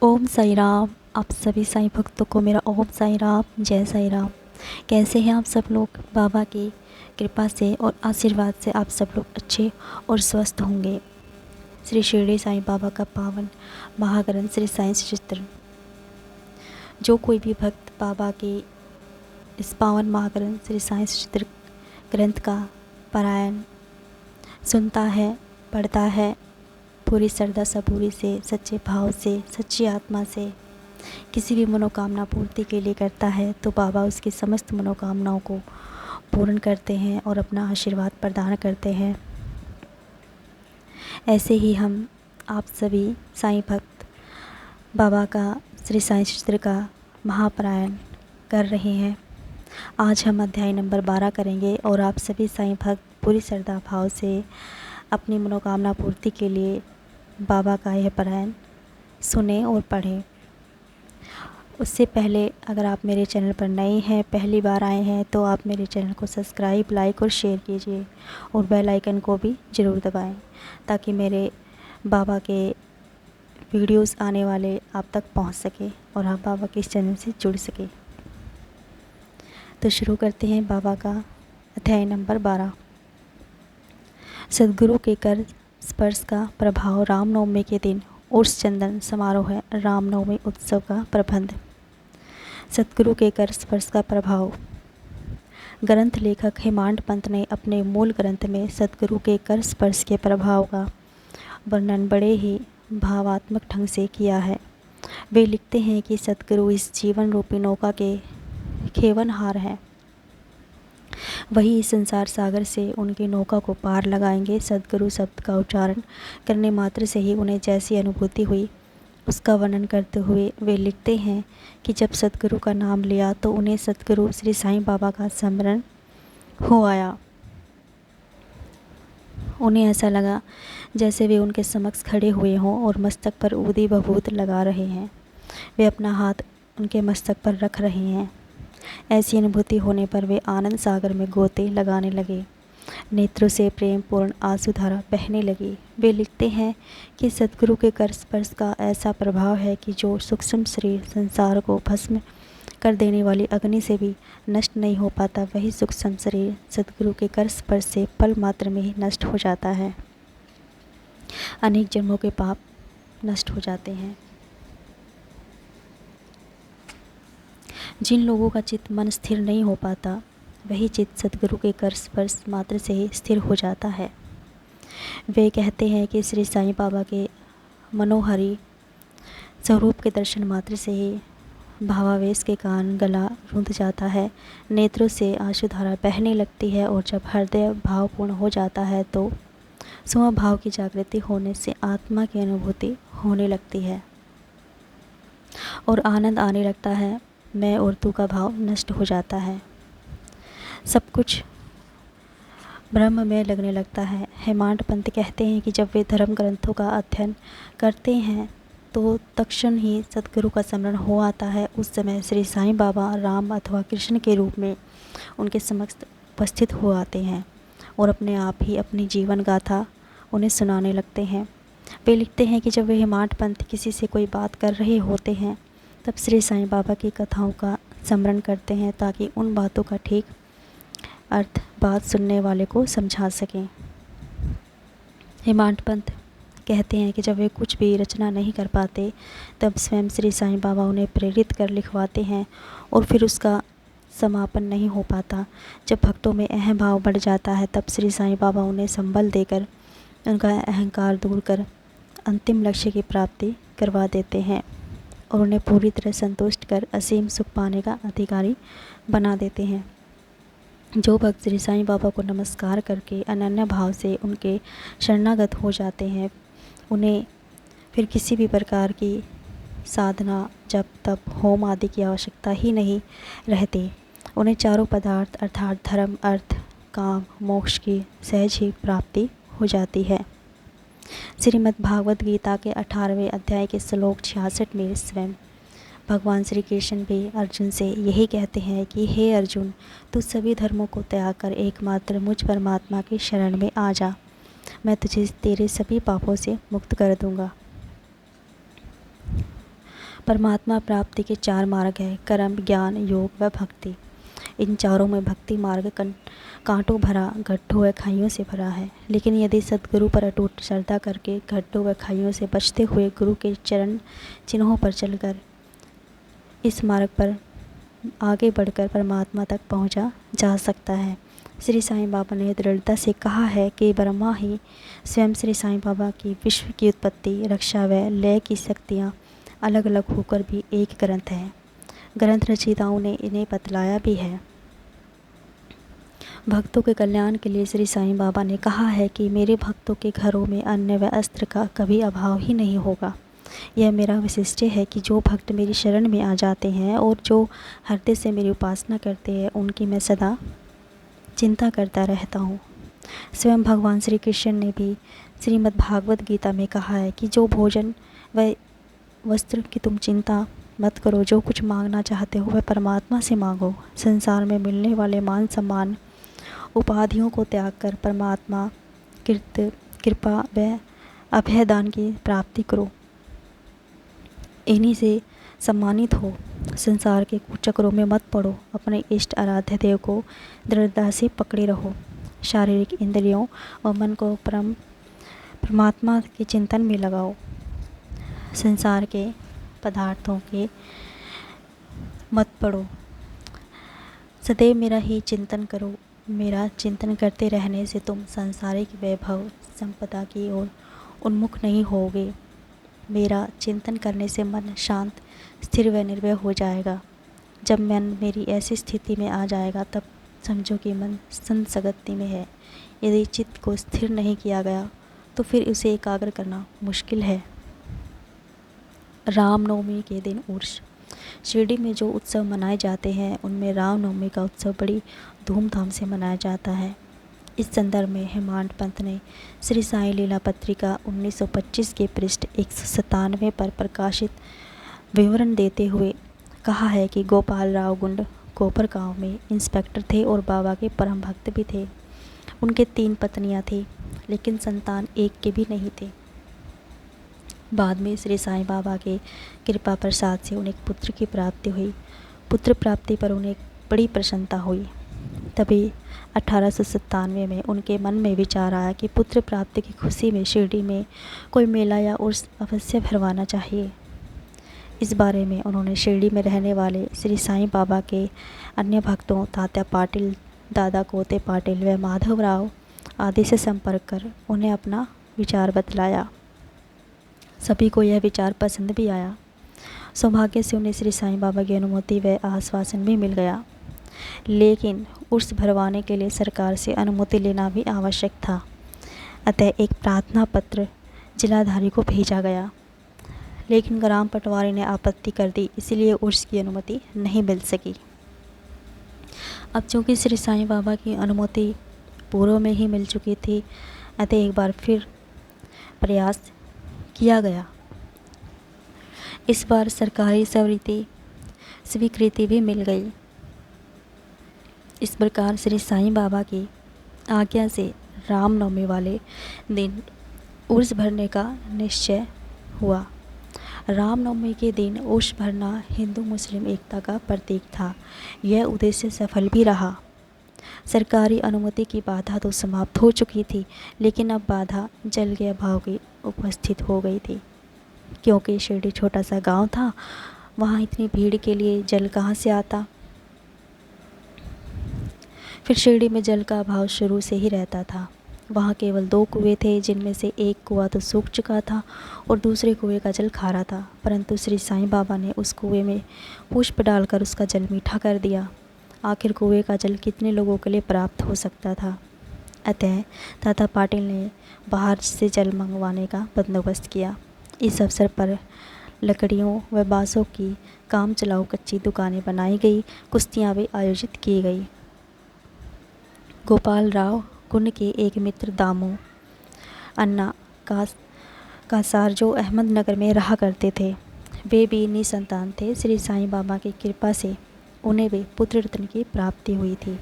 ओम साई राम। आप सभी साईं भक्तों को मेरा ओम साई राम, जय साई राम। कैसे हैं आप सब लोग? बाबा की कृपा से और आशीर्वाद से आप सब लोग अच्छे और स्वस्थ होंगे। श्री शिरडी साईं बाबा का पावन महाग्रंथ श्री साईं सचित्र। जो कोई भी भक्त बाबा के इस पावन महाग्रंथ श्री साईं सचित्र ग्रंथ का पारायण सुनता है, पढ़ता है, पूरी श्रद्धा सबूरी से, सच्चे भाव से, सच्ची आत्मा से किसी भी मनोकामना पूर्ति के लिए करता है तो बाबा उसकी समस्त मनोकामनाओं को पूर्ण करते हैं और अपना आशीर्वाद प्रदान करते हैं। ऐसे ही हम आप सभी साईं भक्त बाबा का श्री साईं सचित्र का महापारायण कर रहे हैं। आज हम अध्याय नंबर 12 करेंगे और आप सभी साईं भक्त पूरी श्रद्धा भाव से अपनी मनोकामना पूर्ति के लिए बाबा का यह पारायण सुने और पढ़ें। उससे पहले अगर आप मेरे चैनल पर नए हैं, पहली बार आए हैं, तो आप मेरे चैनल को सब्सक्राइब, लाइक और शेयर कीजिए और बेल आइकन को भी ज़रूर दबाएं ताकि मेरे बाबा के वीडियोस आने वाले आप तक पहुंच सके और आप बाबा के इस चैनल से जुड़ सके। तो शुरू करते हैं बाबा का अध्याय नंबर 12। सद्गुरु के कर स्पर्श का प्रभाव। रामनवमी के दिन उर्स चंदन समारोह है। रामनवमी उत्सव का प्रबंध। सद्गुरु के कर स्पर्श का प्रभाव। ग्रंथ लेखक हेमांड पंत ने अपने मूल ग्रंथ में सद्गुरु के कर स्पर्श के प्रभाव का वर्णन बड़े ही भावात्मक ढंग से किया है। वे लिखते हैं कि सद्गुरु इस जीवन रूपी नौका के खेवनहार हैं। वही इस संसार सागर से उनकी नौका को पार लगाएंगे। सद्गुरु शब्द का उच्चारण करने मात्र से ही उन्हें जैसी अनुभूति हुई उसका वर्णन करते हुए वे लिखते हैं कि जब सद्गुरु का नाम लिया तो उन्हें सद्गुरु श्री साईं बाबा का स्मरण हो आया। उन्हें ऐसा लगा जैसे वे उनके समक्ष खड़े हुए हों और मस्तक पर ऊदी बभूत लगा रहे हैं। वे अपना हाथ उनके मस्तक पर रख रहे हैं। ऐसी अनुभूति होने पर वे आनंद सागर में गोते लगाने लगे। नेत्रों से प्रेम पूर्ण आंसुधारा बहने लगी। वे लिखते हैं कि सद्गुरु के कर स्पर्श का ऐसा प्रभाव है कि जो सूक्ष्म शरीर संसार को भस्म कर देने वाली अग्नि से भी नष्ट नहीं हो पाता, वही सूक्ष्म शरीर सद्गुरु के कर स्पर्श से पल मात्र में ही नष्ट हो जाता है। अनेक जन्मों के पाप नष्ट हो जाते हैं। जिन लोगों का चित्त मन स्थिर नहीं हो पाता, वही चित्त सद्गुरु के कर स्पर्श मात्र से ही स्थिर हो जाता है। वे कहते हैं कि श्री साईं बाबा के मनोहरी स्वरूप के दर्शन मात्र से ही भावावेश के कारण गला रुंध जाता है, नेत्रों से आंसुधारा बहने लगती है और जब हृदय भावपूर्ण हो जाता है तो स्वभाव की जागृति होने से आत्मा की अनुभूति होने लगती है और आनंद आने लगता है। मैं और तू का भाव नष्ट हो जाता है। सब कुछ ब्रह्म में लगने लगता है। हेमांड पंत कहते हैं कि जब वे धर्म ग्रंथों का अध्ययन करते हैं तो तत्क्षण ही सद्गुरु का स्मरण हो आता है। उस समय श्री साईं बाबा राम अथवा कृष्ण के रूप में उनके समक्ष उपस्थित हो आते हैं और अपने आप ही अपनी जीवन गाथा उन्हें सुनाने लगते हैं। वे लिखते हैं कि जब वे हेमांड पंत किसी से कोई बात कर रहे होते हैं तब श्री साईं बाबा की कथाओं का स्मरण करते हैं ताकि उन बातों का ठीक अर्थ बात सुनने वाले को समझा सकें। हेमांड पंत कहते हैं कि जब वे कुछ भी रचना नहीं कर पाते तब स्वयं श्री साईं बाबा उन्हें प्रेरित कर लिखवाते हैं और फिर उसका समापन नहीं हो पाता। जब भक्तों में अहम भाव बढ़ जाता है तब श्री साईं बाबा उन्हें संबल देकर उनका अहंकार दूर कर अंतिम लक्ष्य की प्राप्ति करवा देते हैं और उन्हें पूरी तरह संतुष्ट कर असीम सुख पाने का अधिकारी बना देते हैं। जो भक्त श्री साईं बाबा को नमस्कार करके अनन्य भाव से उनके शरणागत हो जाते हैं, उन्हें फिर किसी भी प्रकार की साधना, जप, तप, होम आदि की आवश्यकता ही नहीं रहती। उन्हें चारों पदार्थ अर्थात धर्म, अर्थ, काम, मोक्ष की सहज ही प्राप्ति हो जाती है। श्रीमद् भागवत गीता के 18वें अध्याय के श्लोक 66 में स्वयं भगवान श्री कृष्ण भी अर्जुन से यही कहते हैं कि हे अर्जुन, तू सभी धर्मों को त्याग कर एकमात्र मुझ परमात्मा की शरण में आ जा। मैं तुझे तेरे सभी पापों से मुक्त कर दूंगा। परमात्मा प्राप्ति के 4 मार्ग हैं: कर्म, ज्ञान, योग व भक्ति। इन चारों में भक्ति मार्ग कांटों भरा, गड्ढों व खाइयों से भरा है। लेकिन यदि सद्गुरु पर अटूट श्रद्धा करके गड्ढों व खाइयों से बचते हुए गुरु के चरण चिन्हों पर चलकर इस मार्ग पर आगे बढ़कर परमात्मा तक पहुंचा जा सकता है। श्री साईं बाबा ने दृढ़ता से कहा है कि ब्रह्मा ही स्वयं श्री साईं बाबा की विश्व की उत्पत्ति, रक्षा व लय की शक्तियाँ अलग अलग होकर भी एक ग्रंथ है। ग्रंथ रचयिताओं ने इन्हें बतलाया भी है। भक्तों के कल्याण के लिए श्री साईं बाबा ने कहा है कि मेरे भक्तों के घरों में अन्न व अस्त्र का कभी अभाव ही नहीं होगा। यह मेरा विशिष्ट है कि जो भक्त मेरी शरण में आ जाते हैं और जो हृदय से मेरी उपासना करते हैं, उनकी मैं सदा चिंता करता रहता हूँ। स्वयं भगवान श्री कृष्ण ने भी श्रीमद् भागवत गीता में कहा है कि जो भोजन व वस्त्र की तुम चिंता मत करो, जो कुछ मांगना चाहते हो वह परमात्मा से मांगो। संसार में मिलने वाले मान सम्मान उपाधियों को त्याग कर परमात्मा कृपा व अभयदान की प्राप्ति करो। इन्हीं से सम्मानित हो। संसार के कुचक्रों में मत पड़ो। अपने इष्ट आराध्य देव को दृढ़ता से पकड़े रहो। शारीरिक इंद्रियों और मन को परमात्मा के चिंतन में लगाओ। संसार के पदार्थों के मत पड़ो। सदैव मेरा ही चिंतन करो। मेरा चिंतन करते रहने से तुम सांसारिक वैभव संपदा की ओर उन्मुख नहीं होगे। मेरा चिंतन करने से मन शांत, स्थिर व निर्भय हो जाएगा। जब मन मेरी ऐसी स्थिति में आ जाएगा तब समझो कि मन संसगति में है। यदि चित्त को स्थिर नहीं किया गया तो फिर उसे एकाग्र करना मुश्किल है। रामनवमी के दिन उर्स। शिरडी में जो उत्सव मनाए जाते हैं उनमें रामनवमी का उत्सव बड़ी धूमधाम से मनाया जाता है। इस संदर्भ में हेमांड पंत ने श्री साईं लीला पत्रिका 1925 के पृष्ठ 197 पर प्रकाशित विवरण देते हुए कहा है कि गोपाल राव गुंड कोपर गांव में इंस्पेक्टर थे और बाबा के परम भक्त भी थे। उनके 3 पत्नियां थीं, लेकिन संतान एक के भी नहीं थे। बाद में श्री साईं बाबा के कृपा प्रसाद से उन्हें पुत्र की प्राप्ति हुई। पुत्र प्राप्ति पर उन्हें बड़ी प्रसन्नता हुई। तभी 1897 में उनके मन में विचार आया कि पुत्र प्राप्ति की खुशी में शिरडी में कोई मेला या उर्स अवश्य भरवाना चाहिए। इस बारे में उन्होंने शिरडी में रहने वाले श्री साईं बाबा के अन्य भक्तों तात्या पाटिल, दादा कोते पाटिल व माधवराव आदि से संपर्क कर उन्हें अपना विचार बतलाया। सभी को यह विचार पसंद भी आया। सौभाग्य से उन्हें श्री साईं बाबा की अनुमति व आश्वासन भी मिल गया। लेकिन उर्स भरवाने के लिए सरकार से अनुमति लेना भी आवश्यक था। अतः एक प्रार्थना पत्र जिलाधारी को भेजा गया, लेकिन ग्राम पटवारी ने आपत्ति कर दी, इसलिए उर्स की अनुमति नहीं मिल सकी। अब चूँकि श्री साईं बाबा की अनुमति पूर्व में ही मिल चुकी थी, अतः एक बार फिर प्रयास किया गया। इस बार सरकारी स्वीकृति भी मिल गई। इस प्रकार श्री साईं बाबा की आज्ञा से रामनवमी वाले दिन उर्स भरने का निश्चय हुआ। रामनवमी के दिन उर्स भरना हिंदू मुस्लिम एकता का प्रतीक था। यह उद्देश्य सफल भी रहा। सरकारी अनुमति की बाधा तो समाप्त हो चुकी थी, लेकिन अब बाधा जल के अभाव की उपस्थित हो गई थी। क्योंकि शिरडी छोटा सा गांव था, वहाँ इतनी भीड़ के लिए जल कहाँ से आता। फिर शिरडी में जल का अभाव शुरू से ही रहता था। वहाँ केवल 2 कुएं थे, जिनमें से एक कुआं तो सूख चुका था और दूसरे कुएं का जल खारा था। परंतु श्री साईं बाबा ने उस कुएं में पुष्प डालकर उसका जल मीठा कर दिया। आखिर कुएं का जल कितने लोगों के लिए प्राप्त हो सकता था। अतः दादा पाटिल ने बाहर से जल मंगवाने का बंदोबस्त किया। इस अवसर पर लकड़ियों व बांसों की काम चलाऊ कच्ची दुकानें बनाई गई, कुश्तियाँ भी आयोजित की गई। गोपाल राव गुंड के एक मित्र दामू अन्ना कासार जो अहमदनगर में रहा करते थे, वे भी निसंतान थे। श्री साईं बाबा की कृपा से उन्हें भी पुत्र रत्न की प्राप्ति हुई थी।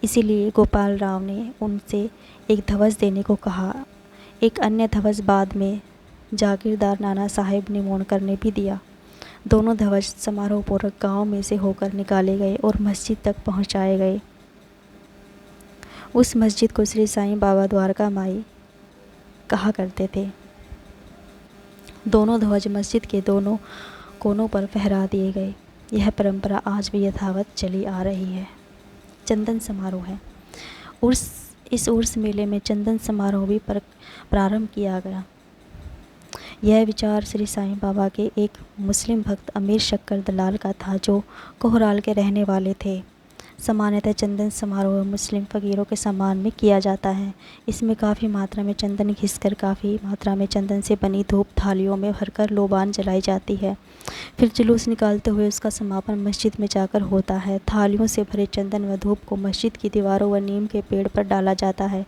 इसीलिए गोपाल राव ने उनसे एक धवस देने को कहा। एक अन्य धवस बाद में जागीरदार नाना साहेब ने मोड़कर ने भी दिया। दोनों ध्वज समारोहपूर्वक गांव में से होकर निकाले गए और मस्जिद तक पहुंचाए गए। उस मस्जिद को श्री साईं बाबा द्वारका माई कहा करते थे। दोनों ध्वज मस्जिद के दोनों कोनों पर फहरा दिए गए। यह परंपरा आज भी यथावत चली आ रही है। चंदन समारोह है। इस उर्स मेले में चंदन समारोह भी प्रारंभ किया गया। यह विचार श्री साईं बाबा के एक मुस्लिम भक्त अमीर शक्कर दलाल का था, जो कोहराल के रहने वाले थे। सामान्यतः चंदन समारोह मुस्लिम फ़कीरों के सम्मान में किया जाता है। इसमें काफ़ी मात्रा में चंदन घिसकर काफ़ी मात्रा में चंदन से बनी धूप थालियों में भरकर लोबान जलाई जाती है। फिर जुलूस निकालते हुए उसका समापन मस्जिद में जाकर होता है। थालियों से भरे चंदन व धूप को मस्जिद की दीवारों व नीम के पेड़ पर डाला जाता है।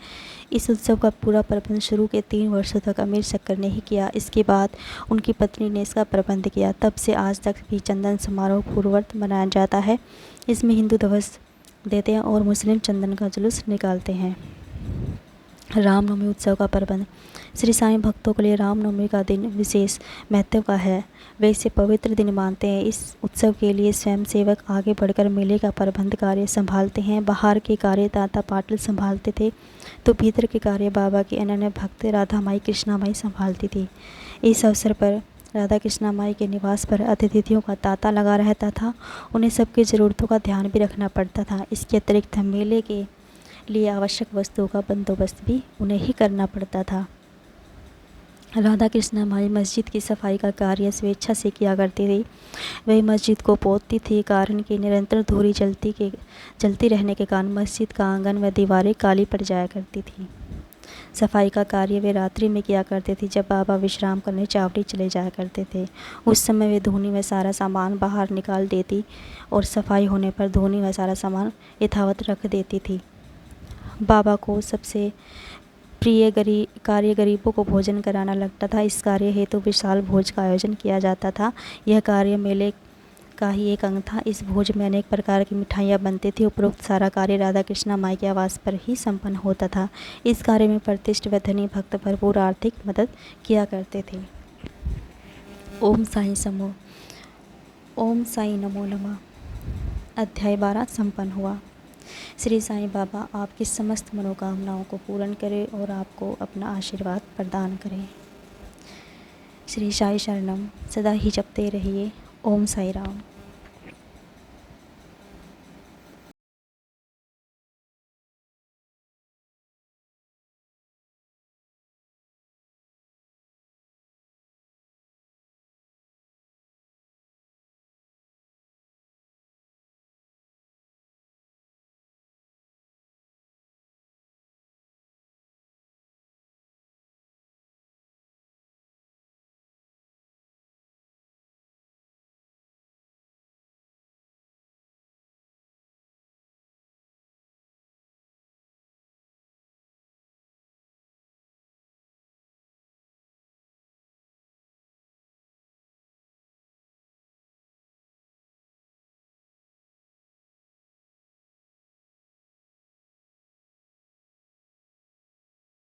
इस उत्सव का पूरा प्रबंध शुरू के 3 वर्षों तक अमीर शक्कर ने ही किया। इसके बाद उनकी पत्नी ने इसका प्रबंध किया। तब से आज तक भी चंदन समारोह पूर्ववत मनाया जाता है। इसमें हिंदू ध्वज देते हैं और मुस्लिम चंदन का जुलूस निकालते हैं। रामनवमी उत्सव का प्रबंध। श्री साईं भक्तों के लिए रामनवमी का दिन विशेष महत्व का है। वे इसे पवित्र दिन मानते हैं। इस उत्सव के लिए स्वयंसेवक आगे बढ़कर मेले का प्रबंध कार्य संभालते हैं। बाहर के कार्य दाता पाटिल संभालते थे, तो भीतर के कार्य बाबा की अनन्य भक्त राधा माई कृष्णा माई संभालती थी। इस अवसर पर राधा कृष्णा माई के निवास पर अतिथियों का तांता लगा रहता था। उन्हें सबकी ज़रूरतों का ध्यान भी रखना पड़ता था। इसके अतिरिक्त मेले के लिए आवश्यक वस्तुओं का बंदोबस्त भी उन्हें ही करना पड़ता था। राधा कृष्णा माई मस्जिद की सफाई का कार्य स्वेच्छा से किया करती थी। वही मस्जिद को पोतती थी, कारण कि निरंतर धूरी जलती रहने के कारण मस्जिद का आंगन व दीवारें काली पड़ जाया करती थी। सफाई का कार्य वे रात्रि में किया करते थे, जब बाबा विश्राम करने चावड़ी चले जाया करते थे। उस समय वे धूनी में सारा सामान बाहर निकाल देती और सफाई होने पर धूनी में सारा सामान यथावत रख देती थी। बाबा को सबसे प्रिय कार्य गरीबों को भोजन कराना लगता था। इस कार्य हेतु विशाल भोज का आयोजन किया जाता था। यह कार्य मेले का ही एक अंग था। इस भोज में अनेक प्रकार की मिठाइयाँ बनती थी। उपरोक्त सारा कार्य राधा कृष्णा माई के आवास पर ही संपन्न होता था। इस कार्य में प्रतिष्ठित व धनी भक्त भरपूर आर्थिक मदद किया करते थे। ओम साईं समूह। ओम साईं नमो नमः। अध्याय 12 संपन्न हुआ। श्री साईं बाबा आपकी समस्त मनोकामनाओं को पूर्ण करें और आपको अपना आशीर्वाद प्रदान करें। श्री साई शरणम सदा ही जपते रहिए। ओम साई राम।